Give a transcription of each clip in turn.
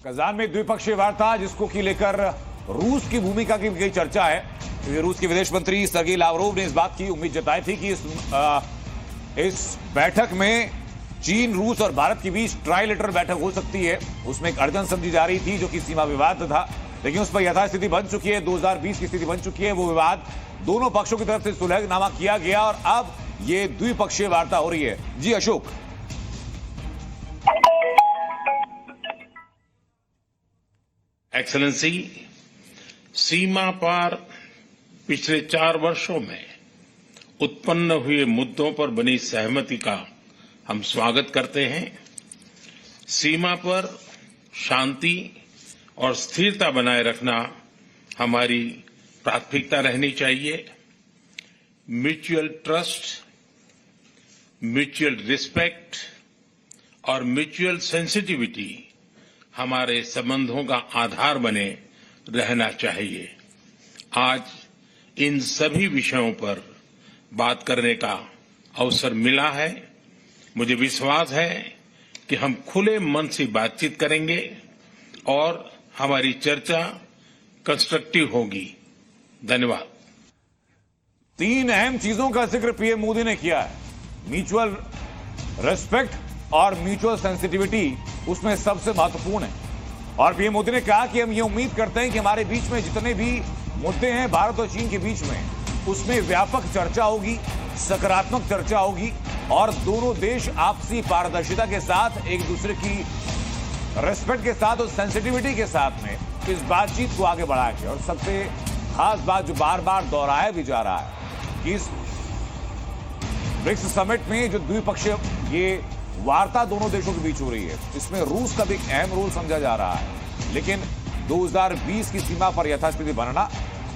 Kazan में द्विपक्षीय वार्ता जिसको की लेकर रूस की भूमिका की गई चर्चा है, क्योंकि रूस के विदेश मंत्री सर्गेई लावरोव ने इस बात की उम्मीद जताई थी कि इस बैठक में चीन, रूस और भारत के बीच ट्राइलेटरल बैठक हो सकती है। उसमें एक अड़चन समझी जा रही थी जो कि सीमा विवाद था, लेकिन उस पर यथास्थिति बन चुकी है। 2020 की स्थिति बन चुकी है। वो विवाद दोनों पक्षों की तरफ से सुलहनामा किया गया और अब ये द्विपक्षीय वार्ता हो रही है। जी अशोक। एक्सेलेंसी, सीमा पार पिछले 4 वर्षों में उत्पन्न हुए मुद्दों पर बनी सहमति का हम स्वागत करते हैं। सीमा पर शांति और स्थिरता बनाए रखना हमारी प्राथमिकता रहनी चाहिए। म्यूचुअल ट्रस्ट, म्यूचुअल रिस्पेक्ट और म्यूचुअल सेंसिटिविटी हमारे संबंधों का आधार बने रहना चाहिए। आज इन सभी विषयों पर बात करने का अवसर मिला है। मुझे विश्वास है कि हम खुले मन से बातचीत करेंगे और हमारी चर्चा कंस्ट्रक्टिव होगी। धन्यवाद। 3 अहम चीजों का जिक्र पीएम मोदी ने किया है। म्यूचुअल रिस्पेक्ट और म्यूचुअल सेंसिटिविटी उसमें सबसे महत्वपूर्ण है। और पीएम मोदी ने कहा कि हम ये उम्मीद करते हैं कि हमारे बीच में जितने भी मुद्दे हैं भारत और चीन के बीच में, उसमें व्यापक चर्चा होगी, सकारात्मक चर्चा होगी और दोनों देश आपसी पारदर्शिता के साथ, एक दूसरे की रिस्पेक्ट के साथ और सेंसिटिविटी के साथ में इस बातचीत को आगे बढ़ाएंगे। और सबसे खास बात जो बार बार दोहराया भी जा रहा है कि इस ब्रिक्स समिट में जो द्विपक्षीय ये वार्ता दोनों देशों के बीच हो रही है, इसमें रूस का भी एक अहम रोल समझा जा रहा है। लेकिन 2020 की सीमा पर यथास्थिति बनना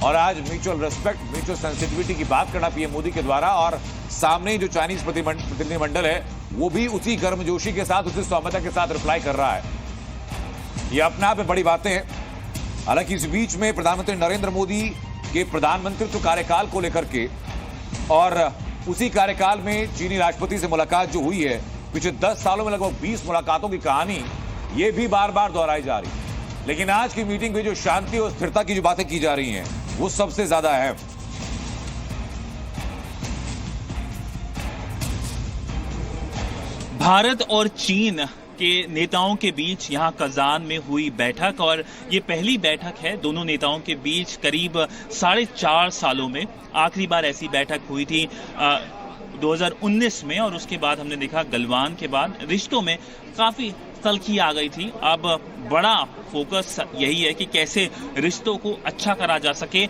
और आज म्यूचुअल रिस्पेक्ट, म्यूचुअल सेंसिटिविटी की बात करना पीएम मोदी के द्वारा, और सामने जो चाइनीज प्रतिनिधिमंडल है वो भी उसी गर्मजोशी के साथ, उसी सौम्यता के साथ रिप्लाई कर रहा है। ये अपने आप में बड़ी बातें हैं। हालांकि इस बीच में प्रधानमंत्री नरेंद्र मोदी के प्रधानमंत्रित्व कार्यकाल को लेकर के और उसी कार्यकाल में चीनी राष्ट्रपति से मुलाकात जो हुई है, पिछले 10 सालों में लगभग 20 मुलाकातों की कहानी ये भी बार बार दोहराई जा रही है। लेकिन आज की मीटिंग में जो शांति और स्थिरता की जो बातें की जा रही हैं वो सबसे ज्यादा अहम। भारत और चीन के नेताओं के बीच यहां कजान में हुई बैठक, और ये पहली बैठक है दोनों नेताओं के बीच करीब 4.5 सालों में। आखिरी बार ऐसी बैठक हुई थी 2019 में, और उसके बाद हमने देखा गलवान के बाद रिश्तों में काफी तल्खी आ गई थी। अब बड़ा फोकस यही है कि कैसे रिश्तों को अच्छा करा जा सके।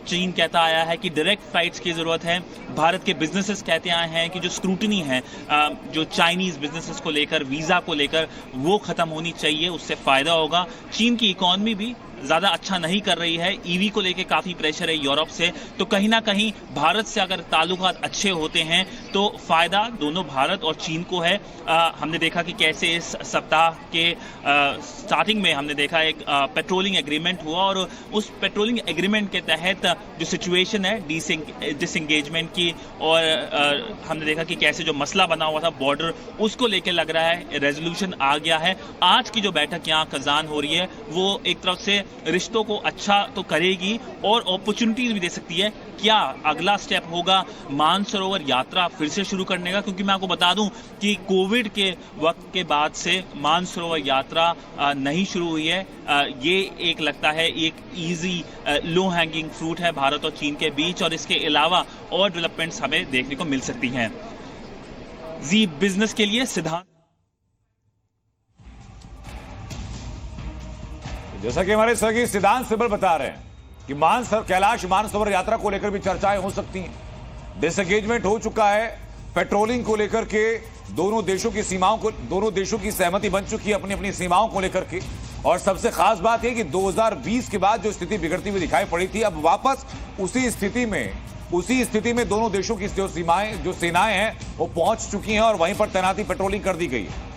चीन कहता आया है कि डायरेक्ट फ्लाइट्स की जरूरत है। भारत के बिजनेसेस कहते आए हैं कि जो स्क्रूटनी है जो चाइनीज बिजनेसेस को लेकर, वीजा को लेकर, वो खत्म होनी चाहिए, उससे फायदा होगा। चीन की इकोनॉमी भी ज्यादा अच्छा नहीं कर रही है, ईवी को लेके काफी प्रेशर है यूरोप से, तो कहीं ना कहीं भारत से अगर ताल्लुकात अच्छे होते हैं तो फायदा दोनों भारत और चीन को है। हमने देखा कि कैसे इस सप्ताह के स्टार्टिंग में हमने देखा एक पेट्रोलिंग एग्रीमेंट हुआ, और उस पेट्रोलिंग एग्रीमेंट के तहत जो सिचुएशन है डिसएंगेजमेंट की, और हमने देखा कि कैसे जो मसला बना हुआ था बॉर्डर, उसको लेकर लग रहा है रेजोल्यूशन आ गया है। आज की जो बैठक यहाँ कजान हो रही है वो एक तरफ से रिश्तों को अच्छा तो करेगी और अपॉर्चुनिटीज भी दे सकती है। क्या अगला स्टेप होगा मानसरोवर यात्रा फिर से शुरू करने का? क्योंकि मैं आपको बता दूं कि कोविड के वक्त के बाद से मानसरोवर यात्रा नहीं शुरू हुई है। ये एक लगता है एक इजी लो हैंगिंग फ्रूट है भारत और चीन के बीच, और इसके अलावा और डेवलपमेंट्स हमें देखने को मिल सकती हैं। जी बिजनेस के लिए सिद्धांत, जैसा कि हमारे सहयोगी सिद्धांत सिब्बल बता रहे हैं कि कैलाश मानसरोवर यात्रा को लेकर भी चर्चाएं हो सकती हैं। डिसएंगेजमेंट हो चुका है, पेट्रोलिंग को लेकर के दोनों देशों की सीमाओं को, दोनों देशों की सहमति बन चुकी है अपनी अपनी सीमाओं को लेकर के। और सबसे खास बात यह कि 2020 के बाद जो स्थिति बिगड़ती हुई दिखाई पड़ी थी, अब वापस उसी स्थिति में दोनों देशों की जो सेनाएं हैं वो पहुंच चुकी हैं और वहीं पर तैनाती, पेट्रोलिंग कर दी गई है।